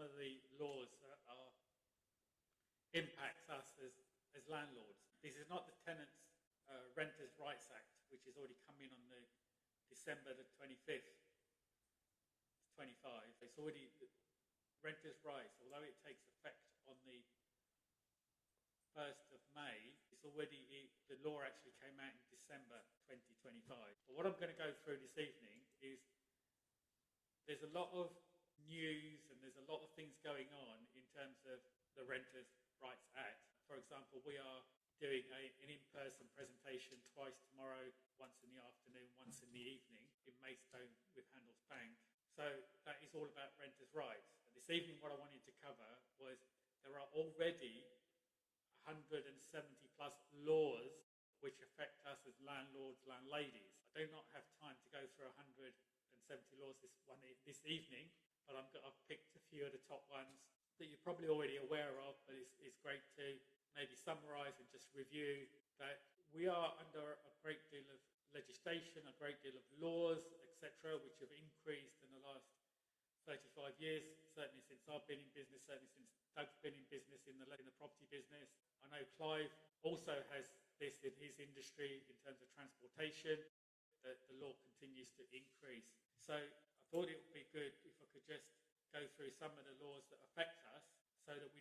some of the laws that impacts us as landlords. This is not the Tenants Renters' Rights Act, which is already coming on the December the 25th, 25. It's already renters' rights, although it takes effect on the 1st of May, it's already, the law actually came out in December 2025. But what I'm going to go through this evening is there's a lot of news and there's a lot of things going on in terms of the Renters' Rights Act. For example, we are doing an in-person presentation twice tomorrow, once in the afternoon, once in the evening, in Maidstone with Handelsbank. So that is all about renters' rights. And this evening what I wanted to cover was there are already 170 plus laws which affect us as landlords, landladies. I do not have time to go through 170 laws this evening, but I've picked a few of the top ones that you're probably already aware of, but it's great to maybe summarise and just review that we are under a great deal of legislation, a great deal of laws, etc., which have increased in the last 35 years, certainly since I've been in business, certainly since Doug's been in business in the property business. I know Clive also has this in his industry in terms of transportation, that the law continues to increase. So I thought it would be good if I could just go through some of the laws that affect us so that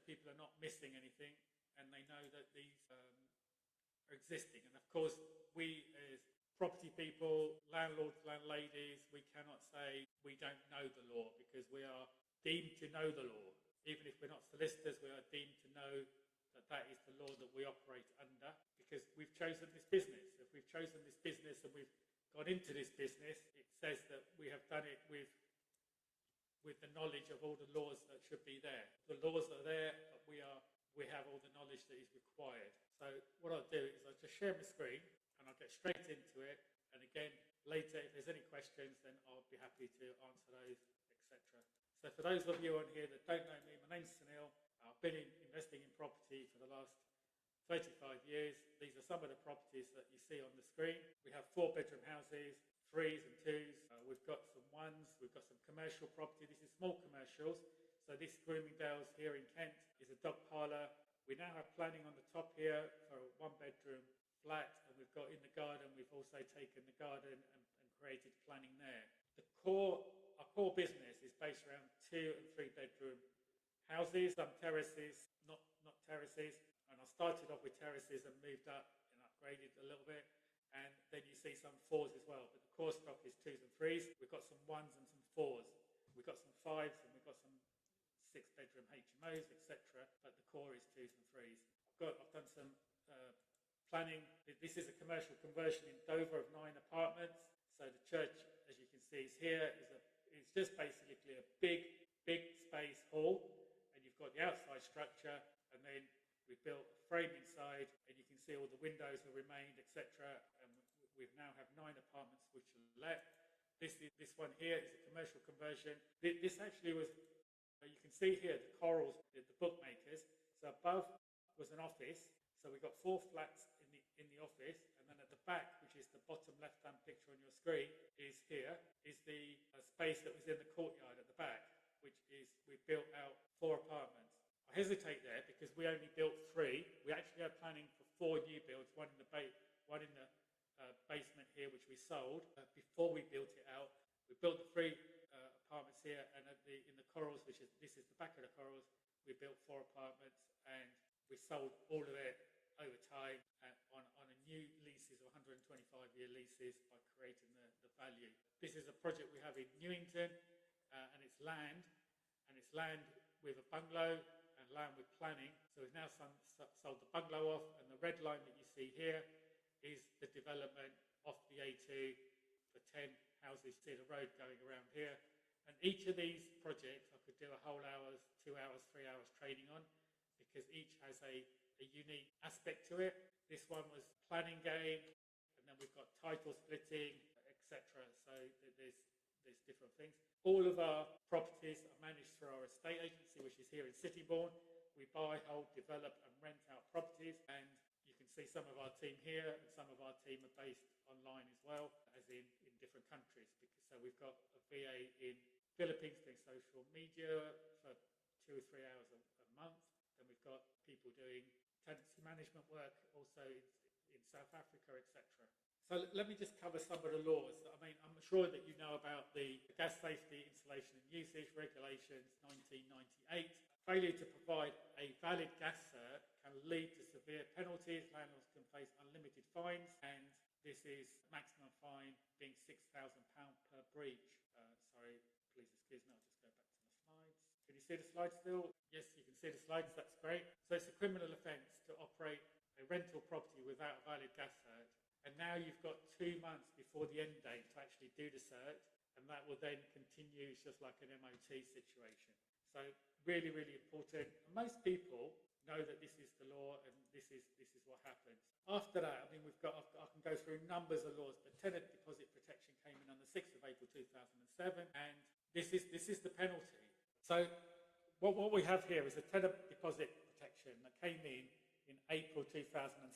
people are not missing anything and they know that these are existing. And of course, we as property people, landlords, landladies, we cannot say we don't know the law because we are deemed to know the law. Even if we're not solicitors, we are deemed to know that that is the law that we operate under because we've chosen this business. If we've chosen this business and we've got into this business, it says that we have done it with the knowledge of all the laws that should be there. The laws are there, but we have all the knowledge that is required. So what I'll do is I'll just share my screen and I'll get straight into it. And again, later, if there's any questions, then I'll be happy to answer those, etc. So for those of you on here that don't know me, my name's Sunil. I've been investing in property for the last 35 years. These are some of the properties that you see on the screen. We have 4-bedroom houses, 3s and 2s. We've got some 1s. We've got some commercial property. This is small commercials. So this Groomingdale's here in Kent is a dog parlour. We now have planning on the top here for a 1-bedroom flat, and we've got in the garden, we've also taken the garden and created planning there. Our core business is based around 2 and 3-bedroom houses, some terraces, not terraces, and I started off with terraces and moved up and upgraded a little bit, and then you see some 4s as well, but the core stock is 2s and 3s. We've got some 1s and some 4s. We've got some 5s and we've got some 6-bedroom HMOs, etc., but the core is 2s and 3s. I've done some planning. This is a commercial conversion in Dover of 9 apartments. So the church, as you can see, is here. It's just basically a big space hall, and you've got the outside structure, and then we built a frame inside, and you can see all the windows have remained, etc. And we now have 9 apartments which are let. This one here is a commercial conversion. This actually was, you can see here the corals, the bookmakers. So above was an office. So we've got 4 flats in the office, and then at the back, which is the bottom left-hand picture on your screen, is the space that was in the courtyard at the back, which is we built out 4 apartments. I hesitate there because we only built 3. We actually had planning for 4 new builds, one in the basement here, which we sold before we built it out. We built the 3 apartments here, and in the corals, this is the back of the corals, we built 4 apartments, and we sold all of it over time on a new leases, 125-year leases, by creating the value. This is a project we have in Newington, and it's land with a bungalow and land with planning. So we've now sold the bungalow off, and the red line that you see here is the development off the A2 for 10 houses. You see the road going around here. And each of these projects I could do a whole hour's, 2 hours, 3 hours training on, because each has a unique aspect to it. This one was planning game, and then we've got title splitting, etc. So there's different things. All of our properties are managed through our estate agency, which is here in Sittingbourne. We buy, hold, develop and rent out properties, and you can see some of our team here, and some of our team are based online as well, as in different countries. So we've got a VA in Philippines doing social media for 2 or 3 hours a month. Then we've got people doing tenancy management work also in South Africa, etc. So let me just cover some of the laws. I mean, I'm sure that you know about the Gas Safety, Installation and Usage Regulations 1998. Failure to provide a valid gas cert can lead to severe penalties. Landlords can face unlimited fines, and this is maximum fine being £6,000 per breach. Sorry, please excuse me, I'll just go back to my slides. Can you see the slides still? Yes, you can see the slides, that's great. So it's a criminal offence to operate a rental property without a valid gas cert. And now you've got 2 months before the end date to actually do the cert, and that will then continue. It's just like an MOT situation. So really, really important. And most people know that this is the law and this is what happens. After that, I mean, I can go through numbers of laws, but tenant deposit protection came in on the 6th of April 2007, and this is the penalty. So what we have here is a tenant deposit protection that came in April 2007.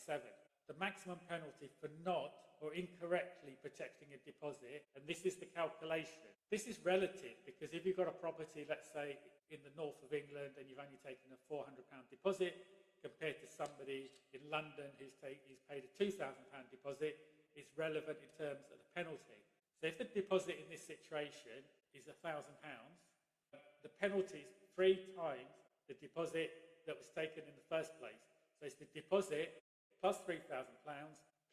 The maximum penalty for not or incorrectly protecting a deposit, and this is the calculation. This is relative, because if you've got a property, let's say in the north of England, and you've only taken a £400 deposit, compared to somebody in London who's paid a £2,000 deposit, it's relevant in terms of the penalty. So if the deposit in this situation is £1,000, the penalty is 3 times the deposit that was taken in the first place. So it's the deposit plus £3,000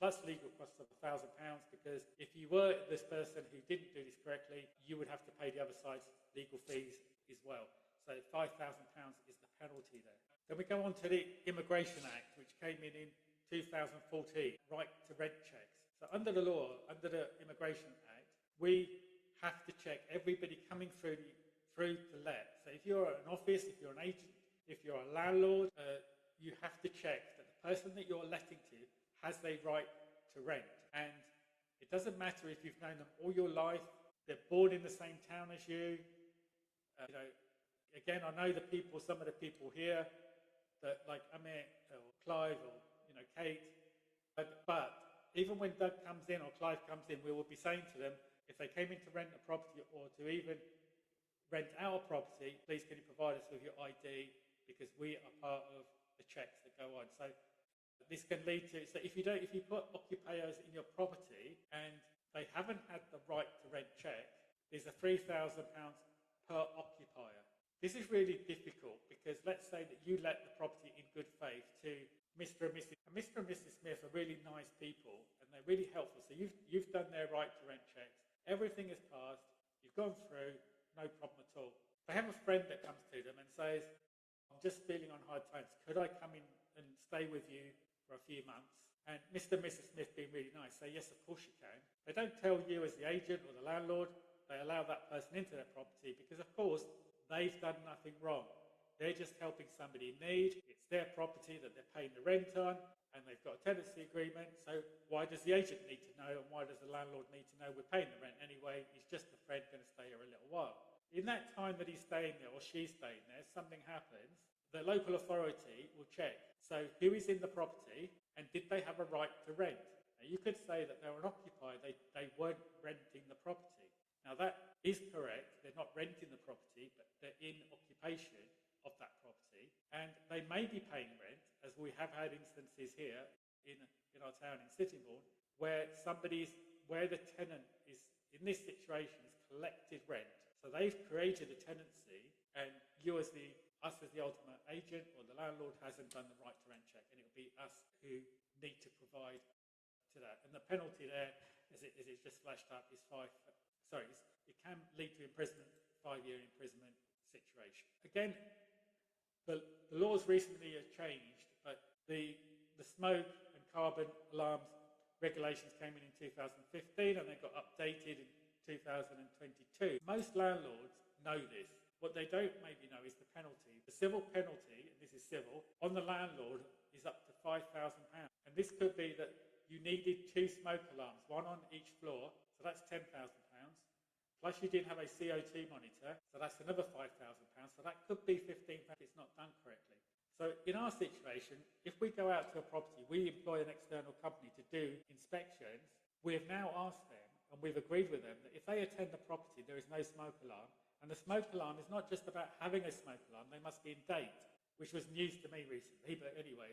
plus legal costs of £1,000, because if you were this person who didn't do this correctly, you would have to pay the other side's legal fees as well. So £5,000 is the penalty there. Then we go on to the Immigration Act, which came in 2014, right to rent checks. So under the law, under the Immigration Act, we have to check everybody coming through to let. So if you're an office, if you're an agent, if you're a landlord, you have to check that the person that you're letting to has a right to rent. And it doesn't matter if you've known them all your life, they're born in the same town as you. Again, I know some of the people here, that like Amit or Clive or Kate, but even when Doug comes in or Clive comes in, we will be saying to them, if they came in to rent a property or to even rent our property, please can you provide us with your ID, because we are part of the checks that go on. So this can lead to, so if you put occupiers in your property and they haven't had the right to rent check, there's a £3,000 per occupier. This is really difficult, because let's say that you let the property in good faith to Mr. and Mrs. Smith are really nice people and they're really helpful. So you've done their right to rent checks. Everything is passed. You've gone through, no problem at all. They have a friend that comes to them and says, I'm just feeling on hard times. Could I come in and stay with you for a few months? And Mr. and Mrs. Smith, being really nice, say, yes, of course you can. They don't tell you as the agent or the landlord. They allow that person into their property because, of course, they've done nothing wrong. They're just helping somebody in need. It's their property that they're paying the rent on, and they've got a tenancy agreement. So why does the agent need to know, and why does the landlord need to know we're paying the rent anyway? He's just a friend going to stay here a little while. In that time that he's staying there or she's staying there, something happens, the local authority will check. So who is in the property, and did they have a right to rent? Now, you could say that they're an occupier, they weren't renting the property. Now that is correct, they're not renting the property, but they're in occupation of that property, and they may be paying rent, as we have had instances here in our town in Sittingbourne, where the tenant is, in this situation, is collected rent. So they've created a tenancy, and us as the ultimate agent or the landlord hasn't done the right to rent check, and it'll be us who need to provide to that. And the penalty there, as it's just flashed up, is it can lead to imprisonment, 5-year imprisonment situation. Again, the laws recently have changed, but the smoke and carbon alarms regulations came in 2015, and they got updated in 2022. Most landlords know this. What they don't maybe know is the penalty. The civil penalty, and this is civil, on the landlord is up to £5,000. And this could be that you needed 2 smoke alarms, 1 on each floor, so that's £10,000. Plus you didn't have a CO2 monitor, so that's another £5,000. So that could be £15,000 if it's not done correctly. So in our situation, if we go out to a property, we employ an external company to do inspections. We have now asked them, and we've agreed with them, that if they attend the property, there is no smoke alarm, And the smoke alarm is not just about having a smoke alarm, they must be in date, which was news to me recently, but anyway,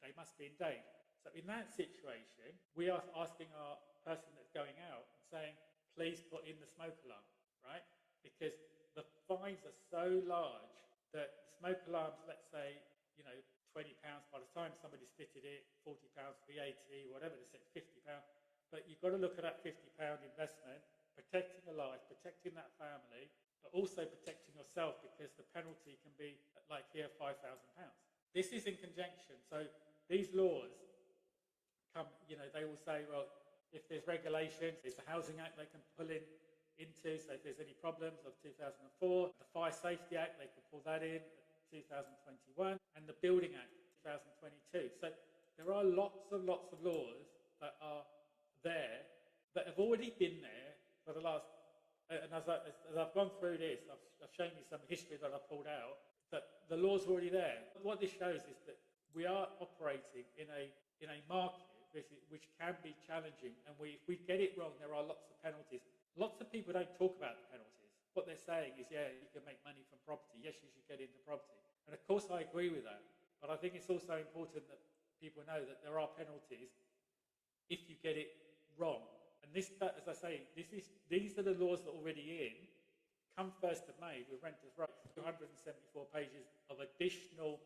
they must be in date. So in that situation, we are asking our person that's going out and saying, please put in the smoke alarm, right? Because the fines are so large that the smoke alarms, let's say, £20 by the time somebody's fitted it, £40 VAT, whatever they said, £50. But you've got to look at that £50 investment, protecting a life, protecting that family, but also protecting yourself, because the penalty can be, like here, £5,000. This is in conjunction. So these laws come, they will say, well, if there's regulations, there's the Housing Act they can pull into, so if there's any problems of 2004, the Fire Safety Act, they can pull that in, 2021, and the Building Act 2022. So there are lots of laws that are there that have already been there for the last, and as I've gone through this, I've shown you some history that I pulled out, that the law's already there. What this shows is that we are operating in a market which can be challenging, and if we get it wrong, there are lots of penalties. Lots of people don't talk about the penalties. What they're saying is, yeah, you can make money from property. Yes, you should get into property. And of course I agree with that. But I think it's also important that people know that there are penalties if you get it wrong. And this, as I say, these are the laws that are already in. Come 1st of May, with renters' rights, 274 pages of additional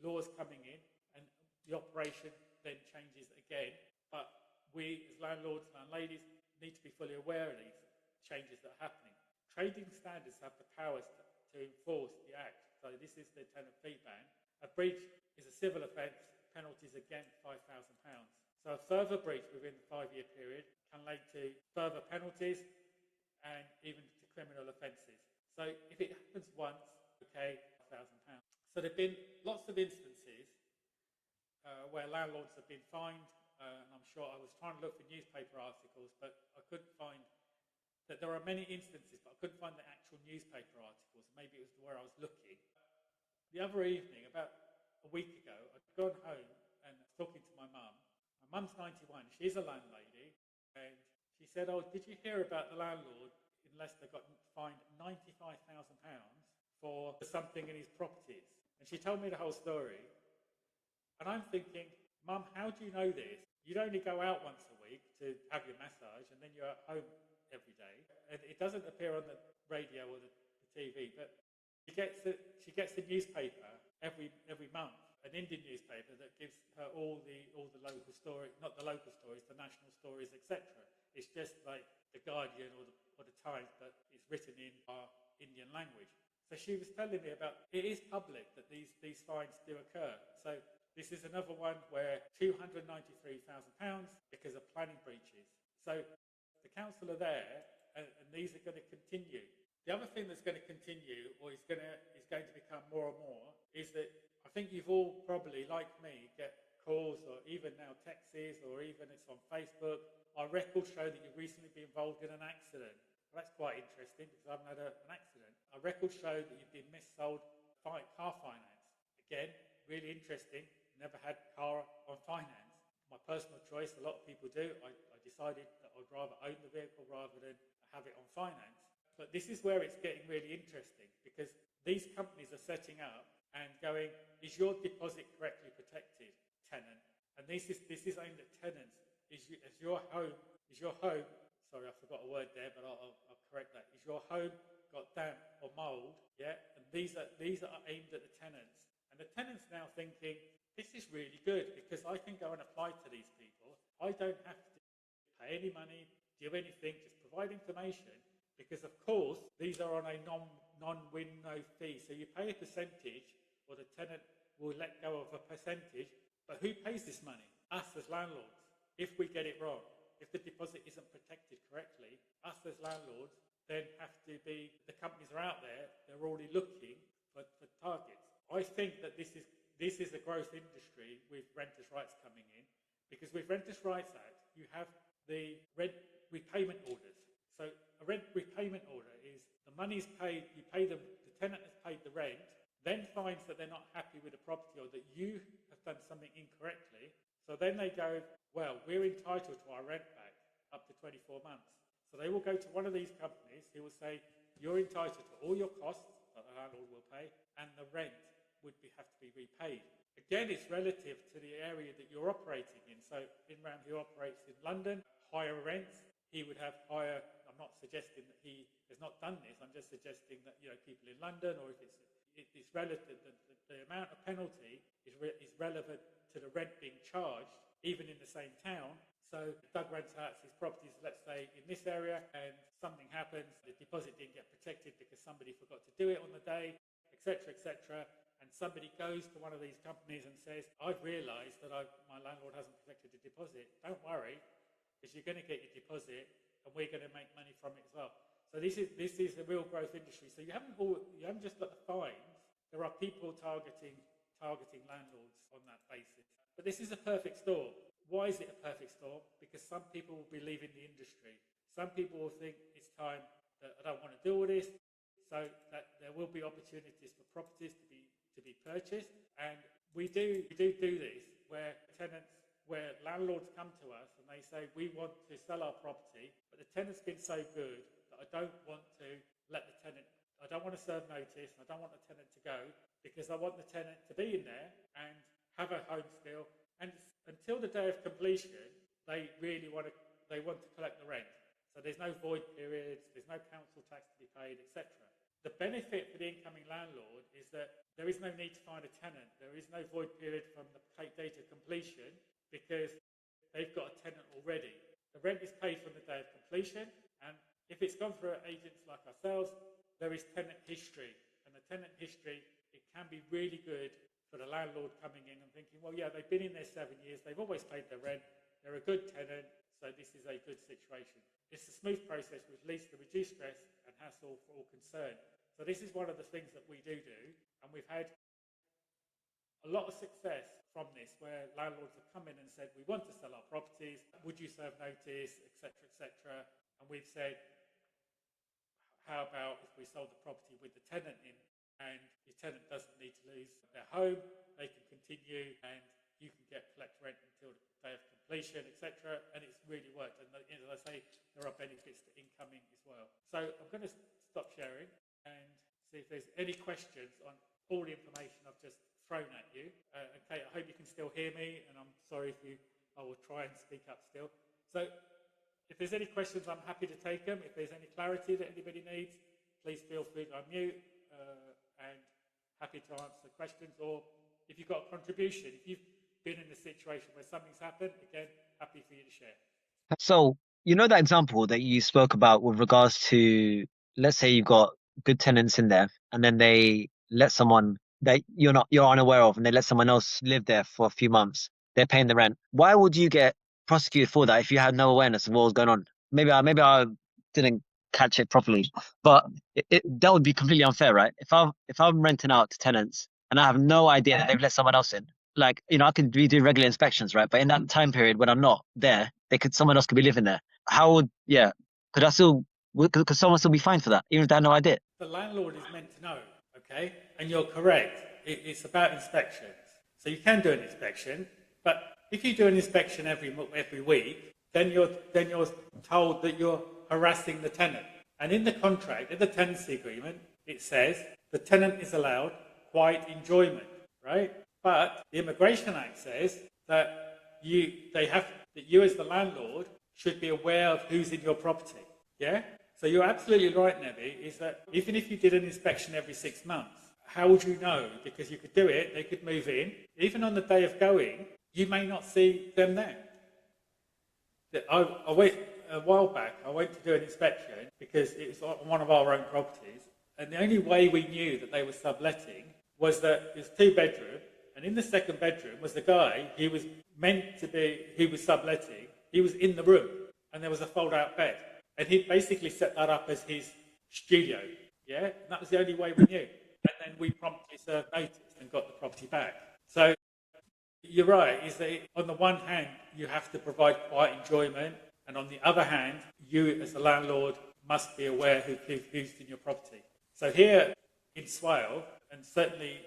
laws coming in, and the operation then changes again. But we, as landlords and landladies, need to be fully aware of these changes that are happening. Trading standards have the powers to enforce the Act. So this is the tenant fee ban. A breach is a civil offence, penalties again £5,000. So a further breach within the 5-year period can lead to further penalties and even to criminal offences. So if it happens once, okay, £1,000. So there have been lots of instances where landlords have been fined, and I'm sure I was trying to look for newspaper articles, but I couldn't find that. There are many instances, but I couldn't find the actual newspaper articles. Maybe it was where I was looking. The other evening, about a week ago, I'd gone home and was talking to my mum. My mum's 91, she's a landlady, and she said, oh, did you hear about the landlord in Leicester got fined £95,000 for something in his properties? And she told me the whole story. And I'm thinking, Mum, how do you know this? You'd only go out once a week to have your massage, and then you're at home every day. And it doesn't appear on the radio or the TV, but she gets the newspaper every month, an Indian newspaper that gives her all the local stories, not the local stories, the national stories, etc. It's just like the Guardian or the Times, but it's written in our Indian language. So she was telling me about, it is public that these fines do occur. So this is another one where £293,000 because of planning breaches. So the council are there, and these are going to continue. The other thing that's going to continue, or is going to become more and more, is that I think you've all probably, like me, get calls or even now texts, or even it's on Facebook. Our records show that you've recently been involved in an accident. Well, that's quite interesting because I haven't had an accident. Our records show that you've been missold car finance. Again, really interesting. Never had car on finance. My personal choice, a lot of people do. I decided that I'd rather own the vehicle rather than have it on finance. But this is where it's getting really interesting, because these companies are setting up and going, is your deposit correctly protected, tenant? And this is aimed at tenants. Is your home, sorry, I forgot a word there, but I'll correct that. Is your home got damp or mould? Yeah, and these are aimed at the tenants. And the tenants now thinking, this is really good because I can go and apply to these people. I don't have to pay any money, do anything, just provide information, because of course these are on a non-win, no fee. So you pay a percentage, or the tenant will let go of a percentage, but who pays this money? Us as landlords. If we get it wrong, if the deposit isn't protected correctly, us as landlords then have to be, the companies are out there, they're already looking for targets. I think that this is a growth industry with renters' rights coming in, because with Renters' Rights Act, you have the rent repayment orders. So a rent repayment order is the money's paid, the tenant has paid the rent, then finds that they're not happy with the property or that you have done something incorrectly. So then they go, well, we're entitled to our rent back up to 24 months. So they will go to one of these companies who will say, you're entitled to all your costs that the landlord will pay, and the rent would have to be repaid. Again, it's relative to the area that you're operating in. So Imran, who operates in London, higher rents, he would have higher. I'm not suggesting that he has not done this. I'm just suggesting that people in London, or if it's relative, the amount of penalty is relevant to the rent being charged, even in the same town. So Doug rents out his properties, let's say, in this area, and something happens, the deposit didn't get protected because somebody forgot to do it on the day, etc., etc., and somebody goes to one of these companies and says, I've realised that my landlord hasn't protected the deposit. Don't worry, because you're going to get your deposit, and we're going to make money from it as well. So this is a real growth industry. So you haven't just got the fines. There are people targeting landlords on that basis. But this is a perfect storm. Why is it a perfect storm? Because some people will be leaving the industry. Some people will think it's time that I don't want to deal with this. So that there will be opportunities for properties to be purchased, and we do this where landlords come to us and they say we want to sell our property, but the tenant's been so good that I don't want to serve notice, and I don't want the tenant to go, because I want the tenant to be in there and have a home still, and until the day of completion they want to collect the rent. So there's no void periods, there's no council tax to be paid, etc. The benefit for the incoming landlord is that there is no need to find a tenant. There is no void period from the date of completion because they've got a tenant already. The rent is paid from the day of completion, and if it's gone through agents like ourselves, there is tenant history. And the tenant history, it can be really good for the landlord coming in and thinking, well, yeah, they've been in there 7 years, they've always paid their rent, they're a good tenant, so this is a good situation. It's a smooth process which leads to reduced stress and hassle for all concerned. So this is one of the things that we do, and we've had a lot of success from this, where landlords have come in and said, we want to sell our properties, would you serve notice, etc., etc. And we've said, how about if we sold the property with the tenant in, and your tenant doesn't need to lose their home, they can continue, and you can collect rent until the day of completion, etc. And it's really worked. And as I say, there are benefits to incoming as well. So I'm going to stop sharing and see if there's any questions on all the information I've just thrown at you. And Kate, I hope you can still hear me, and I'm sorry I will try and speak up still. So if there's any questions, I'm happy to take them. If there's any clarity that anybody needs, please feel free to unmute, and happy to answer questions. Or if you've got a contribution, if you've been in a situation where something's happened, again, happy for you to share. So, that example that you spoke about with regards to, let's say you've got good tenants in there, and then they let someone that you're unaware of, and they let someone else live there for a few months. They're paying the rent. Why would you get prosecuted for that if you had no awareness of what was going on? Maybe I didn't catch it properly, but that would be completely unfair, right? If I'm renting out to tenants and I have no idea that they've let someone else in, like, I could be doing regular inspections, right? But in that time period when I'm not there, someone else could be living there. Could someone still be fined for that, even if they had no idea? The landlord is meant to know, okay? And you're correct. It's about inspections. So you can do an inspection, but if you do an inspection every week, then you're told that you're harassing the tenant. And in the contract, in the tenancy agreement, it says the tenant is allowed quiet enjoyment, right? But the Immigration Act says that you as the landlord should be aware of who's in your property. Yeah? So you're absolutely right, Nebi, is that even if you did an inspection every 6 months, how would you know? Because you could do it, they could move in. Even on the day of going, you may not see them there. I went a while back, I went to do an inspection because it was on one of our own properties, and the only way we knew that they were subletting was that it was 2-bedroom, and in the second bedroom was the guy he was subletting. He was in the room, and there was a fold-out bed, and he basically set that up as his studio. Yeah, and that was the only way we knew. And then we promptly served notice and got the property back. So you're right, is that on the one hand, you have to provide quiet enjoyment, and on the other hand, you as the landlord must be aware who's in your property. So here in Swale, and certainly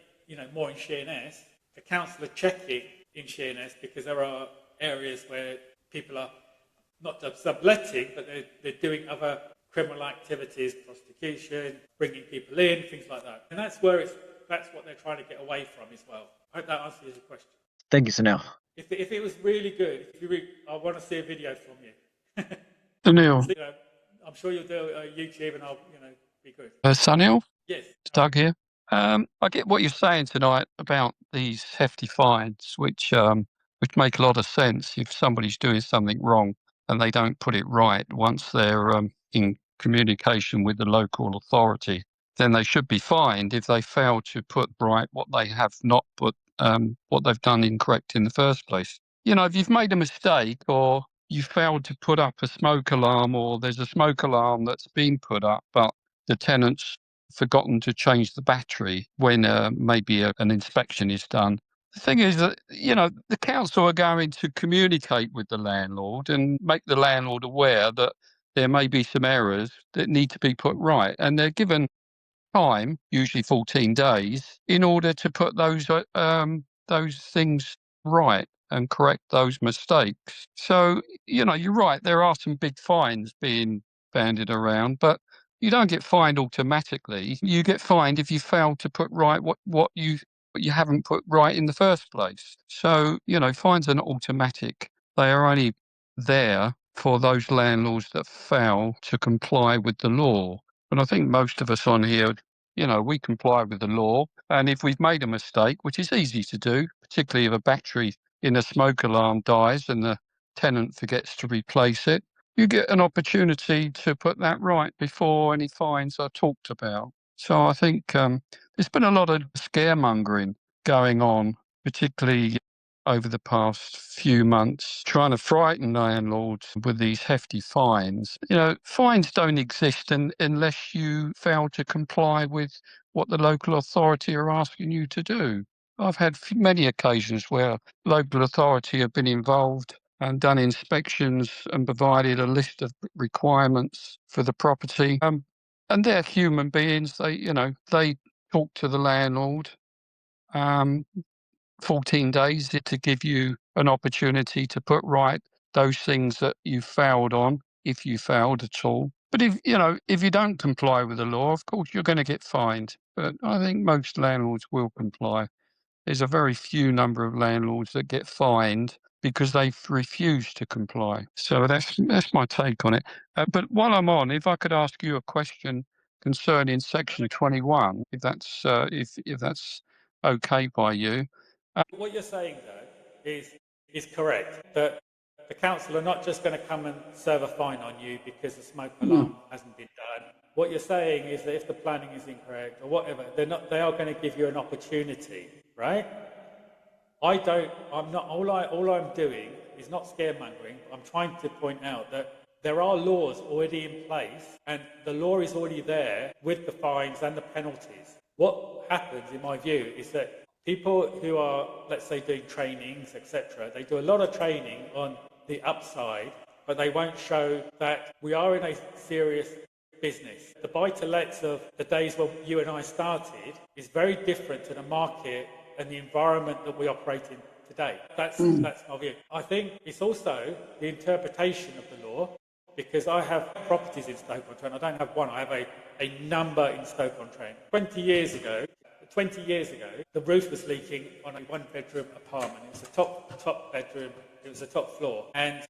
more in Sheerness, the council are checking in Sheerness because there are areas where people are not just subletting, but they're doing other criminal activities, prostitution, bringing people in, things like that. And that's what they're trying to get away from as well. I hope that answers your question. Thank you, Sunil. If it was really good, I want to see a video from you. Sunil. So, I'm sure you'll do YouTube, and I'll be good. Sunil? Yes. It's Doug here. I get what you're saying tonight about these hefty fines, which make a lot of sense if somebody's doing something wrong and they don't put it right once they're in communication with the local authority. Then they should be fined if they fail to put right what they have not put, what they've done incorrect in the first place. If you've made a mistake or you failed to put up a smoke alarm, or there's a smoke alarm that's been put up, but the tenant's forgotten to change the battery when maybe an inspection is done. The thing is that, the council are going to communicate with the landlord and make the landlord aware that there may be some errors that need to be put right. And they're given time, usually 14 days, in order to put those things right and correct those mistakes. So, you're right, there are some big fines being bandied around, but you don't get fined automatically. You get fined if you fail to put right what you haven't put right in the first place. So, fines are not automatic. They are only there for those landlords that fail to comply with the law. And I think most of us on here, we comply with the law. And if we've made a mistake, which is easy to do, particularly if a battery in a smoke alarm dies and the tenant forgets to replace it, you get an opportunity to put that right before any fines are talked about. So I think there's been a lot of scaremongering going on, particularly over the past few months, trying to frighten landlords with these hefty fines. Fines don't exist unless you fail to comply with what the local authority are asking you to do. I've had many occasions where local authority have been involved and done inspections and provided a list of requirements for the property. And they're human beings. They talk to the landlord. 14 days to give you an opportunity to put right those things that you failed on, if you failed at all. But if you don't comply with the law, of course, you're going to get fined. But I think most landlords will comply. There's a very few number of landlords that get fined because they've refused to comply. So that's my take on it. But while I'm on, if I could ask you a question concerning Section 21, if that's okay by you. What you're saying, though, is correct. That the council are not just going to come and serve a fine on you because the smoke alarm hasn't been done. What you're saying is that if the planning is incorrect or whatever, they are going to give you an opportunity, right? All I'm doing is not scaremongering. I'm trying to point out that there are laws already in place, and the law is already there with the fines and the penalties. What happens, in my view, is that people who are, let's say, doing trainings, etc., they do a lot of training on the upside, but they won't show that we are in a serious business. The buy-to-lets of the days when you and I started is very different to the market and the environment that we operate in today. That's my view. I think it's also the interpretation of the law, because I have properties in Stoke-on-Trent. I don't have one, I have a number in Stoke-on-Trent. 20 years ago, the roof was leaking on a one-bedroom apartment. It was the top bedroom, it was the top floor, and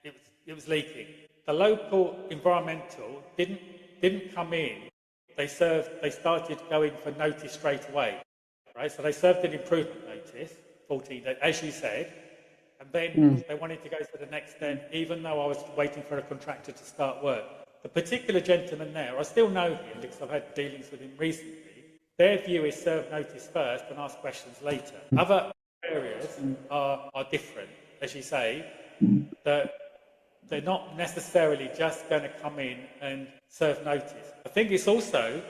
it was leaking. The local environmental didn't come in. They started going for notice straight away, right? So they served an improvement notice, 14 days, as you said, and then they wanted to go to the next step, even though I was waiting for a contractor to start work. The particular gentleman there, I still know him because I've had dealings with him recently. Their view is serve notice first and ask questions later. Other areas are different, as you say, that they're not necessarily just going to come in and serve notice. I think it's also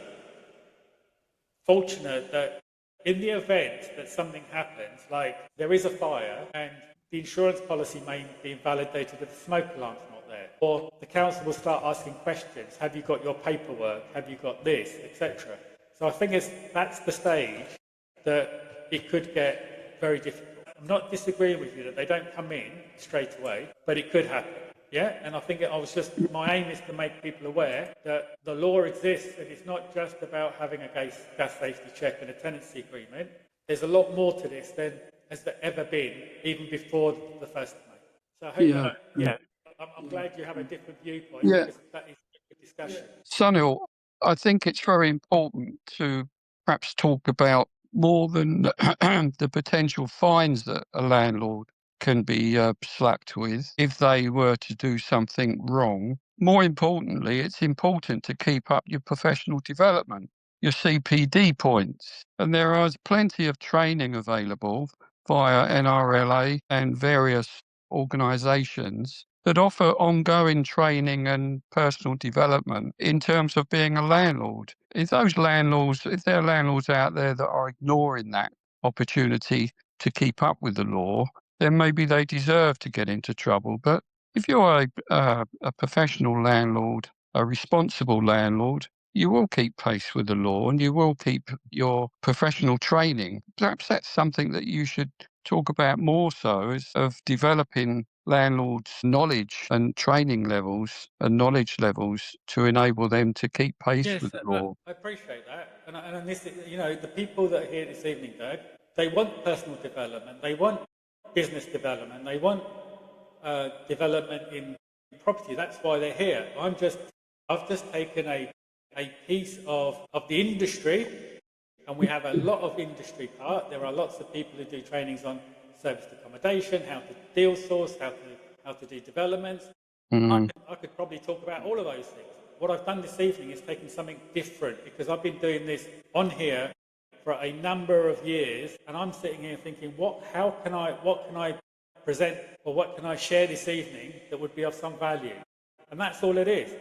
fortunate that in the event that something happens, like there is a fire and the insurance policy may be invalidated if the smoke alarm's not there, or the council will start asking questions, have you got your paperwork, have you got this, etc. So I think that's the stage that it could get very difficult. I'm not disagreeing with you that they don't come in straight away, but it could happen. Yeah, and I think my aim is to make people aware that the law exists, and it's not just about having a gas safety check and a tenancy agreement. There's a lot more to this than has there ever been, even before the 1st of May. So I hope I'm glad you have a different viewpoint, because that is a good discussion. Sunil, I think it's very important to perhaps talk about more than the potential fines that a landlord can be slapped with if they were to do something wrong. More importantly, it's important to keep up your professional development, your CPD points. And there is plenty of training available via NRLA and various organisations that offer ongoing training and personal development in terms of being a landlord. If there are landlords out there that are ignoring that opportunity to keep up with the law, then maybe they deserve to get into trouble. But if you're a professional landlord, a responsible landlord, you will keep pace with the law and you will keep your professional training. Perhaps that's something that you should talk about more so, is of developing landlords' knowledge and training levels and knowledge levels to enable them to keep pace with the law. I appreciate that. And this, the people that are here this evening, Doug, they want personal development, they want business development, they want development in property. That's why they're here. I've just taken a piece of the industry, and we have a lot of industry part. There are lots of people who do trainings on serviced accommodation, how to deal source, how to do developments. I could probably talk about all of those things. What I've done this evening is taken something different, because I've been doing this on here for a number of years, and I'm sitting here thinking, what can I present, or what can I share this evening that would be of some value? And that's all it is.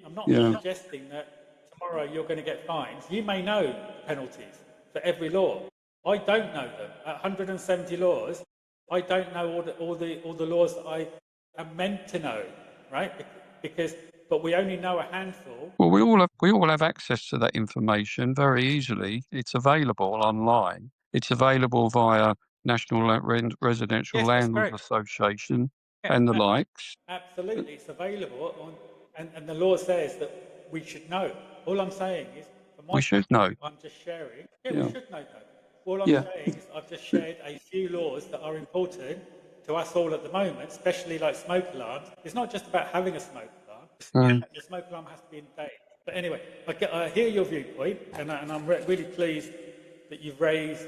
I'm not suggesting that tomorrow you're going to get fines. You may know penalties for every law. I don't know them. At 170 laws, I don't know all the laws that I am meant to know, right? But we only know a handful. Well, we all have access to that information very easily. It's available online. It's available via National Residential Landlords Association and the likes. Absolutely, it's available and the law says that we should know. All I'm saying is, we should know. I'm just sharing. We should know that. All I'm saying is I've just shared a few laws that are important to us all at the moment, especially like smoke alarms. It's not just about having a smoke alarm. The smoke alarm has to be in date. But anyway, I hear your viewpoint, and I'm really pleased that you've raised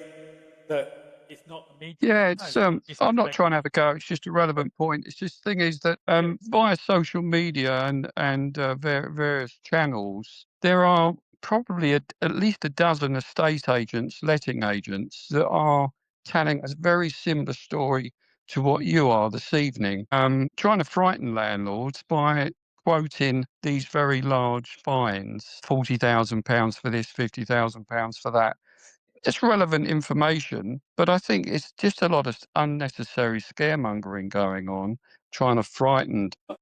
that it's not immediate. Yeah, I'm not trying to have a go. It's just a relevant point. It's just the thing is that via social media and various channels, there are probably at least a dozen estate agents, letting agents, that are telling a very similar story to what you are this evening, trying to frighten landlords by quoting these very large fines, £40,000 for this, £50,000 for that. It's relevant information, but I think it's just a lot of unnecessary scaremongering going on, trying to frighten. I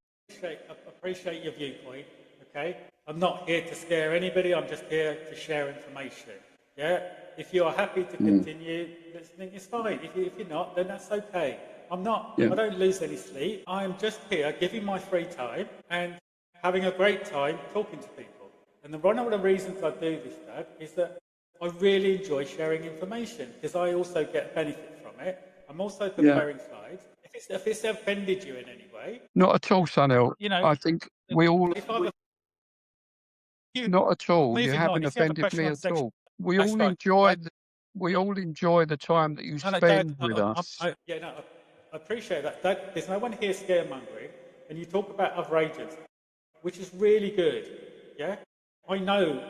appreciate your viewpoint, okay? I'm not here to scare anybody, I'm just here to share information, yeah? If you are happy to continue listening, it's fine. If you're not, then that's okay. I don't lose any sleep. I'm just here giving my free time and having a great time talking to people. And one of the reasons I do this, Dad, is that I really enjoy sharing information, because I also get benefit from it. I'm also comparing slides. If it's offended you in any way, not at all, Sunil. I think we all. Not at all. You haven't offended me at all. We all enjoy the time that you spend with us. I appreciate that. There's no one here scaremongering, and you talk about other agents, which is really good. Yeah, I know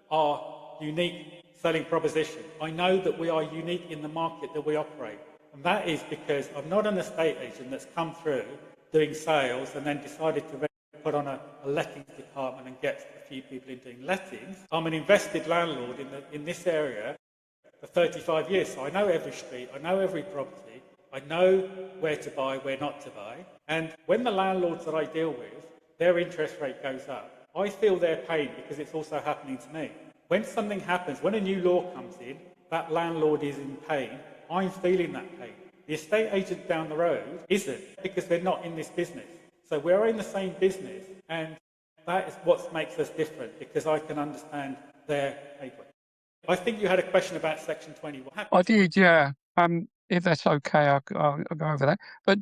our unique selling proposition. I know that we are unique in the market that we operate. And that is because I'm not an estate agent that's come through doing sales and then decided to put on a lettings department and get a few people in doing lettings. I'm an invested landlord in this area for 35 years. So I know every street, I know every property, I know where to buy, where not to buy. And when the landlords that I deal with, their interest rate goes up, I feel their pain because it's also happening to me. When something happens, when a new law comes in, that landlord is in pain, I'm feeling that pain. The estate agent down the road isn't, because they're not in this business. So we're in the same business, and that is what makes us different, because I can understand their paper. I think you had a question about Section 21. I did, yeah. If that's okay, I'll go over that. But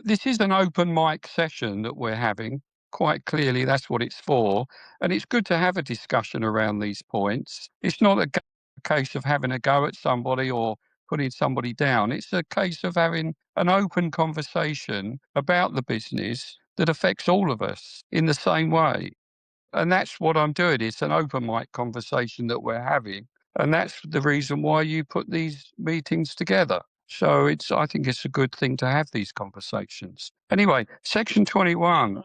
this is an open mic session that we're having. Quite clearly, that's what it's for, and it's good to have a discussion around these points. It's not a case of having a go at somebody or putting somebody down. It's a case of having an open conversation about the business that affects all of us in the same way. And that's what I'm doing. It's an open mic conversation that we're having. And that's the reason why you put these meetings together. So I think it's a good thing to have these conversations. Anyway, Section 21.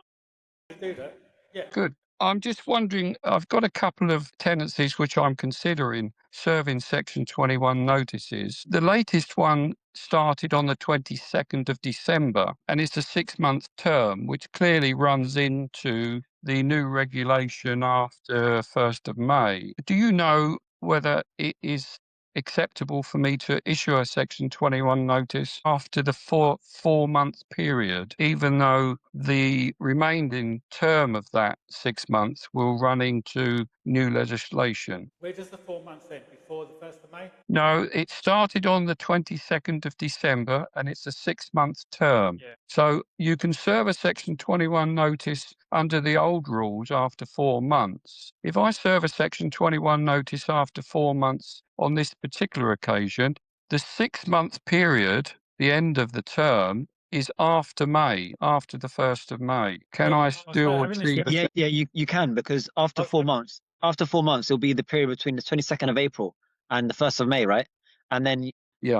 Do that. Yeah. Good. I'm just wondering, I've got a couple of tenancies which I'm considering serving Section 21 notices. The latest one started on the 22nd of December, and it's a 6-month term, which clearly runs into the new regulation after 1st of May. Do you know whether it is acceptable for me to issue a Section 21 notice after the 4-month period, even though the remaining term of that 6 months will run into new legislation? Where does the 4 months end? Before the 1st of May? No, it started on the 22nd of December and it's a 6-month term. Yeah. So you can serve a Section 21 notice under the old rules after 4 months. If I serve a Section 21 notice after 4 months on this particular occasion, the 6-month period, the end of the term, is after May, after the 1st of May. Can I still achieve? Yeah, you can, because after 4 months, it'll be the period between the 22nd of April and the 1st of May, right? And then you give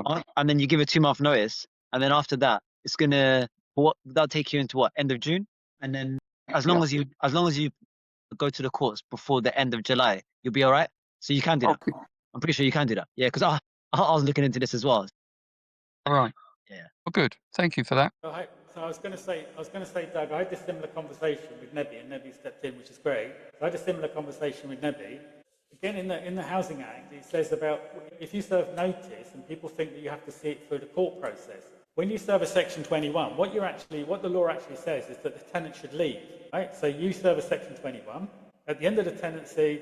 a 2-month notice, and then after that, it's gonna that'll take you into end of June, and then as long as you go to the courts before the end of July, you'll be all right. So you can do that. I'm pretty sure you can do that. Yeah, because I was looking into this as well. All right. Yeah. Well, good. Thank you for that. So I was going to say, Doug, I had this similar conversation with Nebby, and Nebby stepped in, which is great. I had a similar conversation with Nebby. Again, in the Housing Act, it says about if you serve notice and people think that you have to see it through the court process. When you serve a Section 21, what the law actually says is that the tenant should leave, right? So you serve a Section 21. At the end of the tenancy,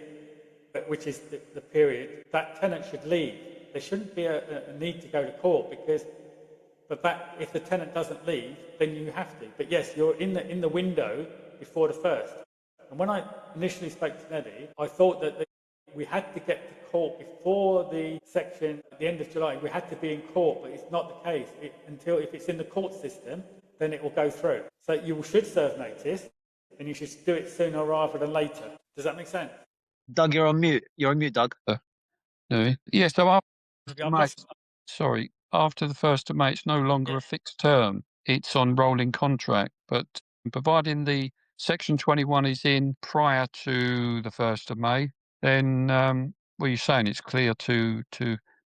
which is the period, that tenant should leave. There shouldn't be a need to go to court but if the tenant doesn't leave, then you have to. But yes, you're in the window before the 1st. And when I initially spoke to Neddy, I thought that we had to get to court before the section at the end of July. We had to be in court, but it's not the case. Until if it's in the court system, then it will go through. So you should serve notice, and you should do it sooner rather than later. Does that make sense? Doug, you're on mute. You're on mute, Doug. No. Yeah, so after the 1st of May, it's no longer a fixed term. It's on rolling contract. But providing the Section 21 is in prior to the 1st of May, then you're saying it's clear to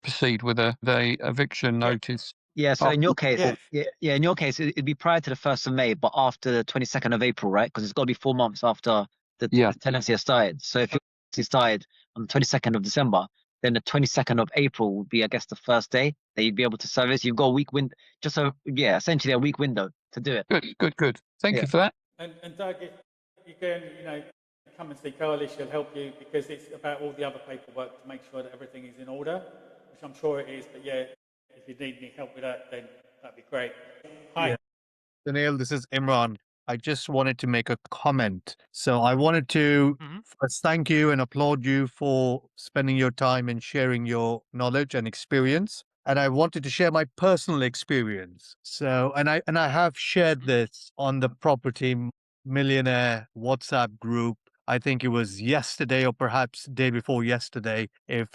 proceed with the eviction notice. Yeah, so in your case, in your case, it'd be prior to the 1st of May, but after the 22nd of April, right? Because it's got to be 4 months after the tenancy has started. So if it started on the 22nd of December, then the 22nd of April would be, I guess, the first day that you'd be able to service. You've got a week window, essentially a week window to do it. Good. Thank you for that. And Doug, if you can, come and see Carly, she'll help you, because it's about all the other paperwork to make sure that everything is in order, which I'm sure it is. But yeah, if you need any help with that, then that'd be great. Hi. Yeah. Daniel, this is Imran. I just wanted to make a comment. So I wanted to first thank you and applaud you for spending your time and sharing your knowledge and experience. And I wanted to share my personal experience. So, and I have shared this on the Property Millionaire WhatsApp group. I think it was yesterday or perhaps day before yesterday. If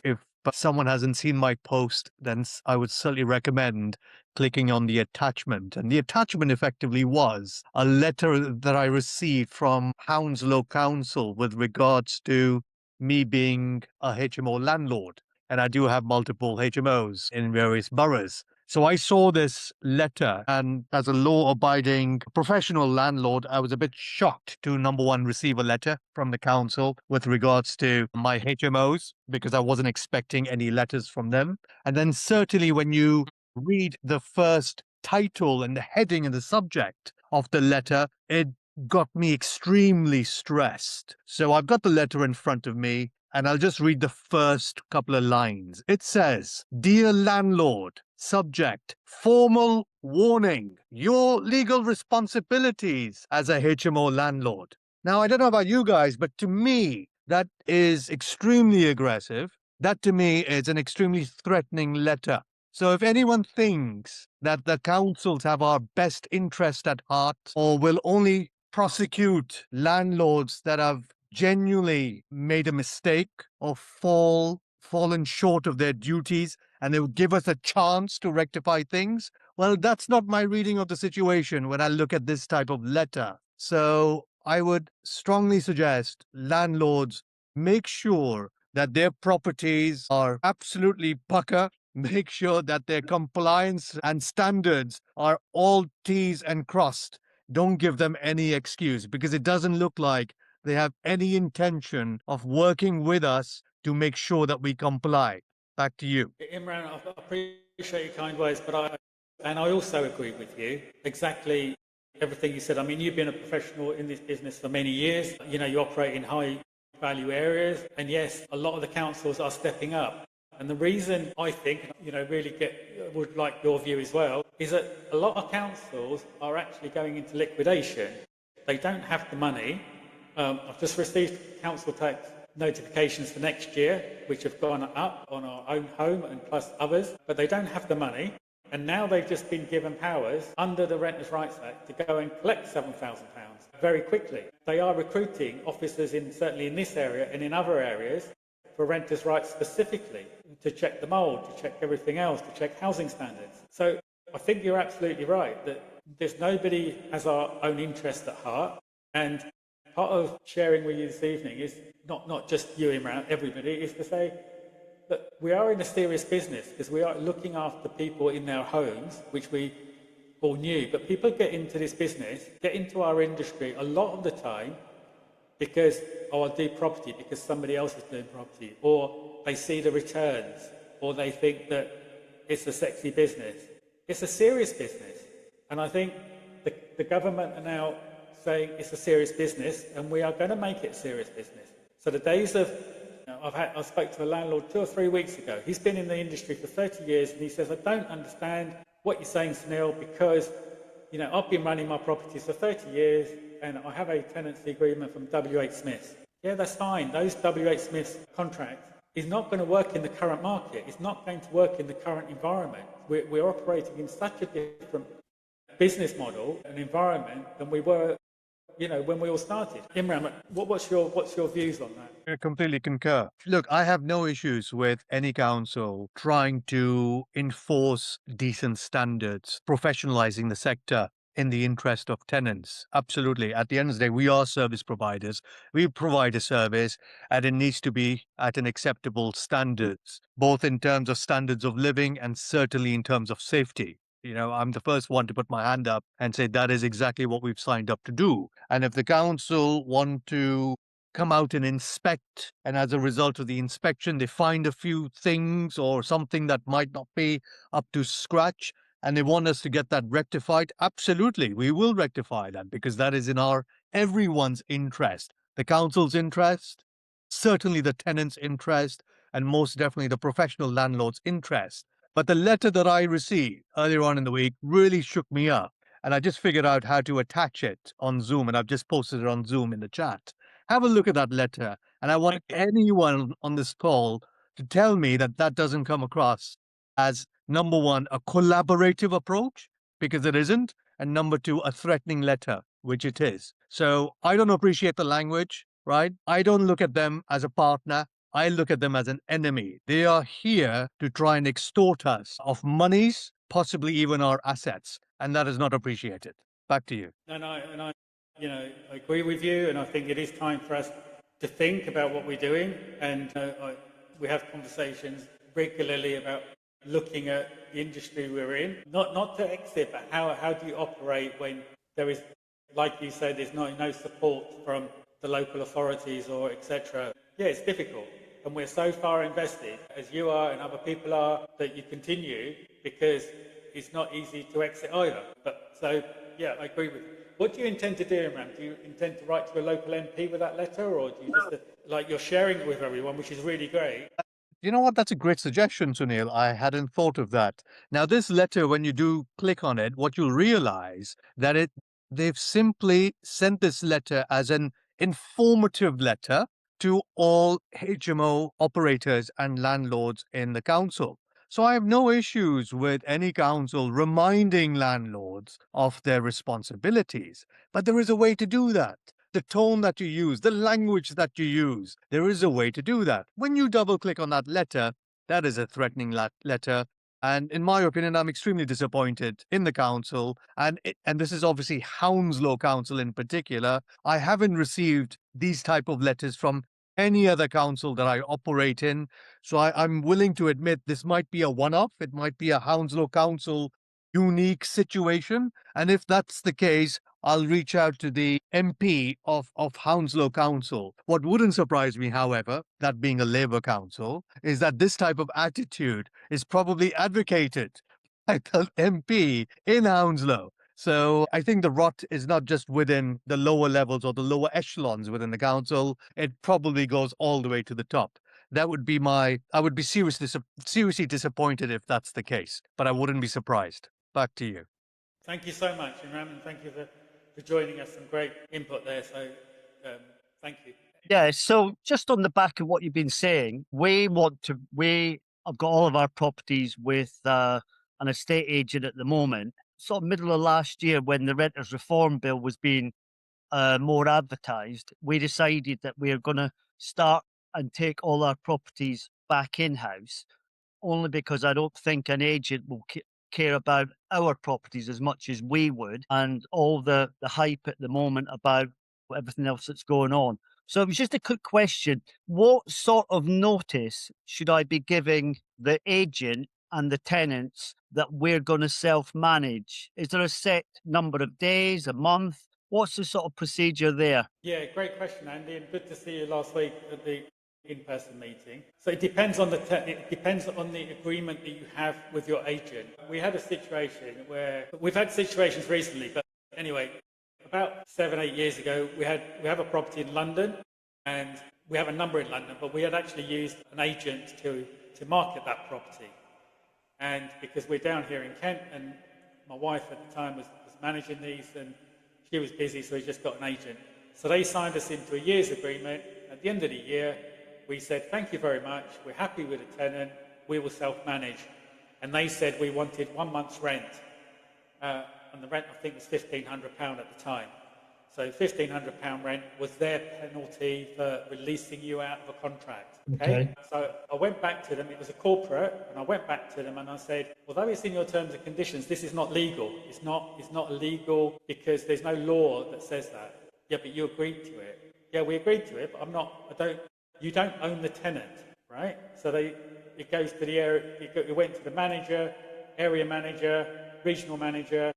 someone hasn't seen my post, then I would certainly recommend clicking on the attachment. And the attachment effectively was a letter that I received from Hounslow Council with regards to me being a HMO landlord. And I do have multiple HMOs in various boroughs. So I saw this letter, and as a law-abiding professional landlord, I was a bit shocked to, number one, receive a letter from the council with regards to my HMOs, because I wasn't expecting any letters from them. And then certainly when you read the first title and the heading and the subject of the letter, it got me extremely stressed. So I've got the letter in front of me, and I'll just read the first couple of lines. It says, "Dear landlord, subject, formal warning, your legal responsibilities as a HMO landlord." Now, I don't know about you guys, but to me, that is extremely aggressive. That to me is an extremely threatening letter. So if anyone thinks that the councils have our best interest at heart or will only prosecute landlords that have genuinely made a mistake or fallen short of their duties, and they will give us a chance to rectify things, well, that's not my reading of the situation when I look at this type of letter. So I would strongly suggest landlords make sure that their properties are absolutely pucker. Make sure that their compliance and standards are all T's and crossed. Don't give them any excuse, because it doesn't look like they have any intention of working with us to make sure that we comply. Back to you. Imran, I appreciate your kind words, but I also agree with you. Exactly everything you said. I mean, you've been a professional in this business for many years. You know, you operate in high value areas. And yes, a lot of the councils are stepping up. And the reason I think, really would like your view as well, is that a lot of councils are actually going into liquidation. They don't have the money. I've just received council tax notifications for next year, which have gone up on our own home and plus others, but they don't have the money. And now they've just been given powers under the Renters' Rights Act to go and collect £7,000 very quickly. They are recruiting officers certainly in this area and in other areas for renters' rights specifically, to check the mould, to check everything else, to check housing standards. So I think you're absolutely right that there's nobody has our own interest at heart. And part of sharing with you this evening is not just you, Imran, everybody, is to say that we are in a serious business because we are looking after people in their homes, which we all knew. But people get into this business, get into our industry a lot of the time because, I'll do property because somebody else is doing property, or they see the returns, or they think that it's a sexy business. It's a serious business. And I think the government are now saying it's a serious business, and we are going to make it a serious business. So the days of, I spoke to a landlord 2 or 3 weeks ago. He's been in the industry for 30 years, and he says, I don't understand what you're saying, Sunil, because I've been running my properties for 30 years, and I have a tenancy agreement from WH Smiths. Yeah, that's fine. Those WH Smiths contracts is not going to work in the current market. It's not going to work in the current environment. We're operating in such a different business model and environment than we were when we all started. Imran, what's your views on that? I completely concur. Look, I have no issues with any council trying to enforce decent standards, professionalizing the sector in the interest of tenants. Absolutely. At the end of the day, we are service providers. We provide a service, and it needs to be at an acceptable standards, both in terms of standards of living and certainly in terms of safety. I'm the first one to put my hand up and say that is exactly what we've signed up to do. And if the council want to come out and inspect, and as a result of the inspection, they find a few things or something that might not be up to scratch, and they want us to get that rectified, absolutely, we will rectify that, because that is in everyone's interest. The council's interest, certainly the tenant's interest, and most definitely the professional landlord's interest. But the letter that I received earlier on in the week really shook me up. And I just figured out how to attach it on Zoom, and I've just posted it on Zoom in the chat. Have a look at that letter. And I want anyone on this call to tell me that that doesn't come across as, number one, a collaborative approach, because it isn't, and number two, a threatening letter, which it is. So I don't appreciate the language, right? I don't look at them as a partner. I look at them as an enemy. They are here to try and extort us of monies, possibly even our assets, and that is not appreciated. Back to you. And I agree with you, and I think it is time for us to think about what we're doing, and we have conversations regularly about looking at the industry we're in, not to exit, but how do you operate when there is, like you said, there's no support from the local authorities or etc. Yeah, it's difficult. And we're so far invested, as you are and other people are, that you continue because it's not easy to exit either. But so, yeah, I agree with you. What do you intend to do, Imran? Do you intend to write to a local MP with that letter, or do you just, like, you're sharing it with everyone, which is really great? You know what? That's a great suggestion, Sunil. I hadn't thought of that. Now, this letter, when you do click on it, what you'll realize that they've simply sent this letter as an informative letter to all HMO operators and landlords in the council. So I have no issues with any council reminding landlords of their responsibilities. But there is a way to do that. The tone that you use, the language that you use, there is a way to do that. When you double click on that letter, that is a threatening letter. And in my opinion, I'm extremely disappointed in the council. And this is obviously Hounslow Council in particular. I haven't received these type of letters from any other council that I operate in. So I'm willing to admit this might be a one-off. It might be a Hounslow Council unique situation. And if that's the case, I'll reach out to the MP of Hounslow Council. What wouldn't surprise me, however, that being a Labour council, is that this type of attitude is probably advocated by the MP in Hounslow. So I think the rot is not just within the lower levels or the lower echelons within the council. It probably goes all the way to the top. That would be I would be seriously disappointed if that's the case, but I wouldn't be surprised. Back to you. Thank you so much, Imran, and thank you for joining us. Some great input there, so thank you. Yeah, so just on the back of what you've been saying, I've got all of our properties with an estate agent at the moment. Sort of middle of last year, when the Renters Reform Bill was being more advertised, we decided that we are going to start and take all our properties back in-house, only because I don't think an agent will care about our properties as much as we would, and all the hype at the moment about everything else that's going on. So it was just a quick question. What sort of notice should I be giving the agent and the tenants that we're going to self-manage? Is there a set number of days, a month? What's the sort of procedure there? Yeah, great question, Andy, and good to see you last week at the in-person meeting. So it depends on the agreement that you have with your agent. We had a situation where we've had situations recently, but anyway, about 7-8 years ago, we have a property in London, and we have a number in London, but we had actually used an agent to market that property. And because we're down here in Kent, and my wife at the time was managing these, and she was busy, so we just got an agent. So they signed us into a year's agreement. At the end of the year, we said, thank you very much, we're happy with the tenant, we will self-manage. And they said we wanted 1 month's rent. And the rent, I think, was £1,500 at the time. So £1,500 rent was their penalty for releasing you out of a contract. Okay? So I went back to them, it was a corporate, and I went back to them and I said, although it's in your terms and conditions, this is not legal. It's not illegal because there's no law that says that. Yeah, but you agreed to it. Yeah, we agreed to it, but you don't own the tenant, right? So it goes to the area, it went to the manager, area manager, regional manager,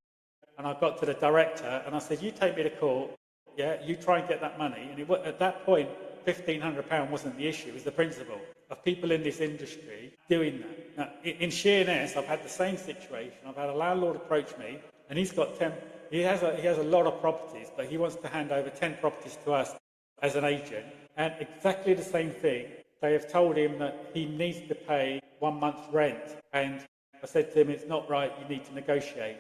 and I got to the director and I said, you take me to court, yeah, you try and get that money. And at that point, £1,500 wasn't the issue, it was the principle of people in this industry doing that. Now, in Sheerness, I've had the same situation. I've had a landlord approach me, and he has a lot of properties, but he wants to hand over 10 properties to us as an agent. And exactly the same thing, they have told him that he needs to pay 1 month's rent. And I said to him, it's not right, you need to negotiate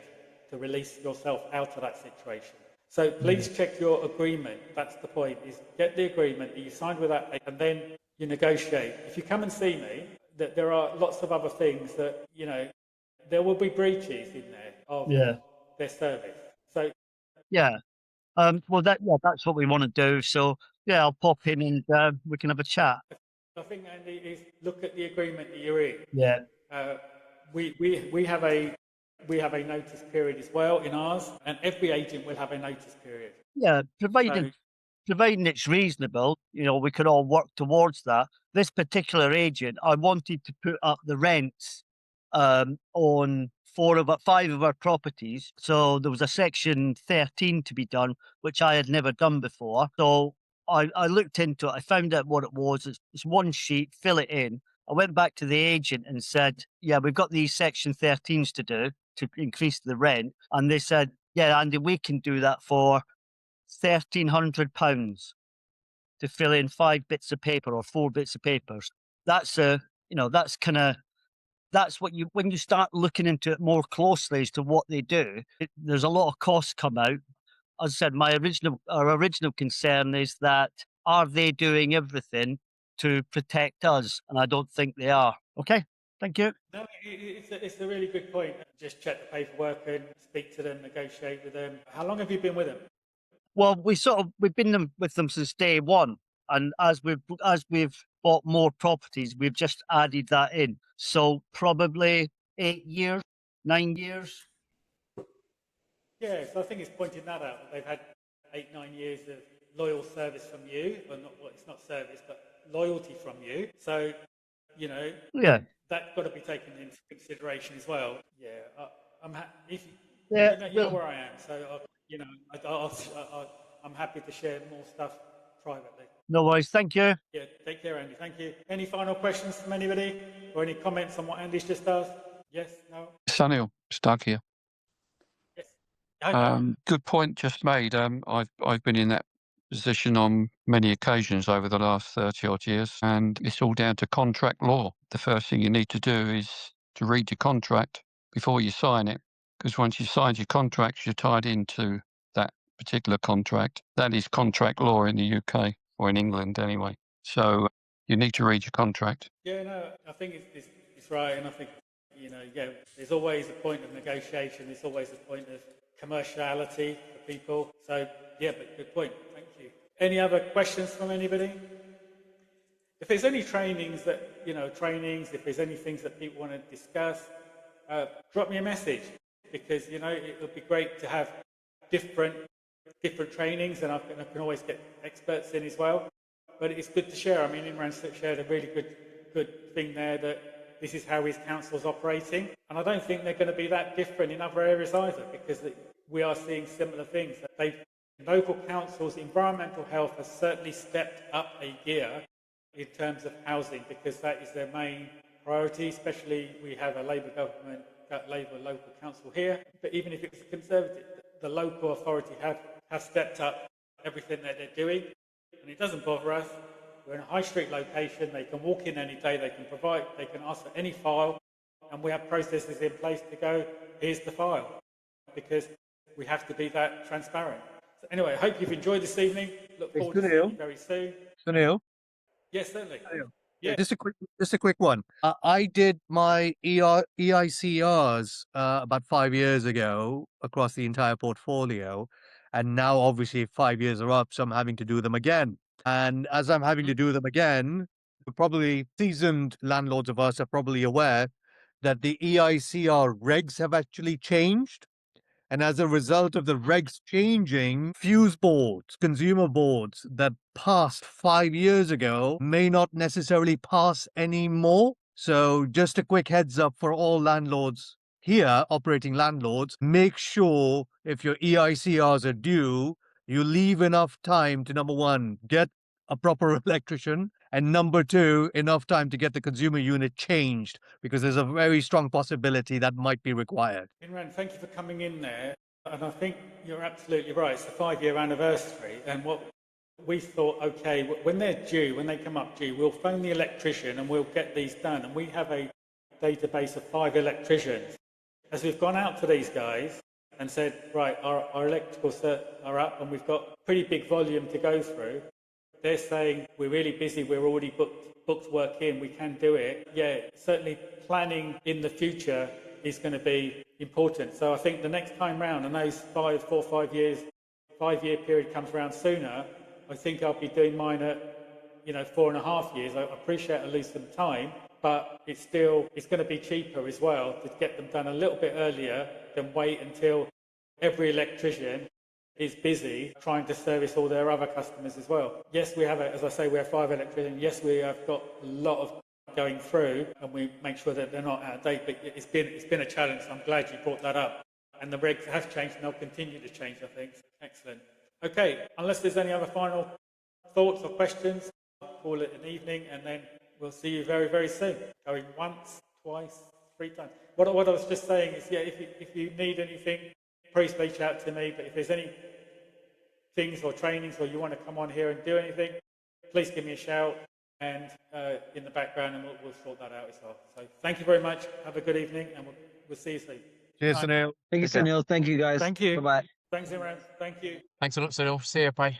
to release yourself out of that situation. So please check your agreement. That's the point, is get the agreement that you signed with that, and then you negotiate. If you come and see me, that there are lots of other things that, there will be breaches in there of their service. So well, that's what we want to do. So I'll pop in and we can have a chat. I think, Andy, is look at the agreement that you're in. Yeah. We have a notice period as well in ours, and every agent will have a notice period. Yeah, providing it's reasonable, we could all work towards that. This particular agent, I wanted to put up the rents on 5 of our properties. So there was a section 13 to be done, which I had never done before. So I looked into it. I found out what it was. It's one sheet, fill it in. I went back to the agent and said, yeah, we've got these Section 13s to do to increase the rent. And they said, yeah, Andy, we can do that for £1,300 to fill in 5 bits of paper or 4 bits of papers. That's that's what you, when you start looking into it more closely as to what they do, there's a lot of costs come out. As I said, our original concern is that, are they doing everything to protect us? And I don't think they are. Okay, thank you. No, it's a really good point. Just check the paperwork and speak to them, negotiate with them. How long have you been with them? Well, we've been with them since day one, and as we've bought more properties, we've just added that in. So probably 8 years, 9 years. Yeah, so I think it's pointing that out. They've had 8, 9 years of loyal service from you. Well, it's not service, but loyalty from you. So, you know, Yeah. that's got to be taken into consideration as well. Yeah, you know where I am. So, I'm happy to share more stuff privately. No worries. Thank you. Yeah, take care, Andy. Thank you. Any final questions from anybody or any comments on what Andy's just asked? Yes, no? Sunil, stuck here. Yes. Good point just made. I've been in that position on many occasions over the last 30 odd years, and it's all down to contract law. The first thing you need to do is to read your contract before you sign it, because once you sign your contract, you're tied into that particular contract. That is contract law in the UK, or in England anyway. So you need to read your contract. Yeah, no, I think it's right, and I think, there's always a point of negotiation. There's always a point of commerciality for people. So, yeah, but good point. Thank you. Any other questions from anybody? If there's any trainings, if there's any things that people want to discuss, drop me a message, because, it would be great to have different trainings, and I can always get experts in as well. But it's good to share. I mean, Imran shared a really good thing there, that this is how his council's operating. And I don't think they're going to be that different in other areas either, because we are seeing similar things. Local councils' environmental health has certainly stepped up a gear in terms of housing, because that is their main priority, especially we have a Labour government, Labour local council here. But even if it's Conservative, the local authority have stepped up everything that they're doing. And it doesn't bother us. We're in a high street location. They can walk in any day. They can ask for any file. And we have processes in place to go, here's the file. Because we have to be that transparent. So anyway, I hope you've enjoyed this evening. Look forward to seeing you very soon. Sunil? Yes, certainly. Yeah. Just a quick one. I did my EICRs about 5 years ago across the entire portfolio. And now obviously 5 years are up, so I'm having to do them again. And as I'm having to do them again, probably seasoned landlords of us are probably aware that the EICR regs have actually changed. And as a result of the regs changing, fuse boards, consumer boards that passed 5 years ago may not necessarily pass anymore. So just a quick heads up for all landlords here, operating landlords, make sure if your EICRs are due, you leave enough time to, number one, get a proper electrician, and number two, enough time to get the consumer unit changed, because there's a very strong possibility that might be required. Imran, thank you for coming in there. And I think you're absolutely right. It's the 5-year anniversary. And what we thought, okay, when they're due, when they come up due, we'll phone the electrician and we'll get these done. And we have a database of 5 electricians. As we've gone out to these guys and said, right, our electricals are up and we've got pretty big volume to go through, they're saying, we're really busy, we're already booked work in, we can do it. Yeah, certainly planning in the future is going to be important. So I think the next time round, and those 4 or 5 years, 5-year period comes around sooner, I think I'll be doing mine at 4.5 years. I appreciate I lose some time, but it's going to be cheaper as well to get them done a little bit earlier than wait until every electrician is busy trying to service all their other customers as well. Yes, we have, as I say, we have 5 electricians. Yes, we have got a lot of going through, and we make sure that they're not out of date, but it's been a challenge. So I'm glad you brought that up. And the regs have changed and they'll continue to change, I think. Excellent. Okay, unless there's any other final thoughts or questions, I'll call it an evening, and then we'll see you very, very soon. Going once, twice, 3 times. What I was just saying is, yeah, if you need anything, please reach out to me. But if there's any things or trainings or you want to come on here and do anything, please give me a shout and in the background, and we'll sort that out as well. So thank you very much. Have a good evening, and we'll see you soon. Cheers, Sunil. Thank you, Sunil. Thank you, guys. Thank you. Bye-bye. Thanks, Imran. Thank you. Thanks a lot, Sunil. See you. Bye.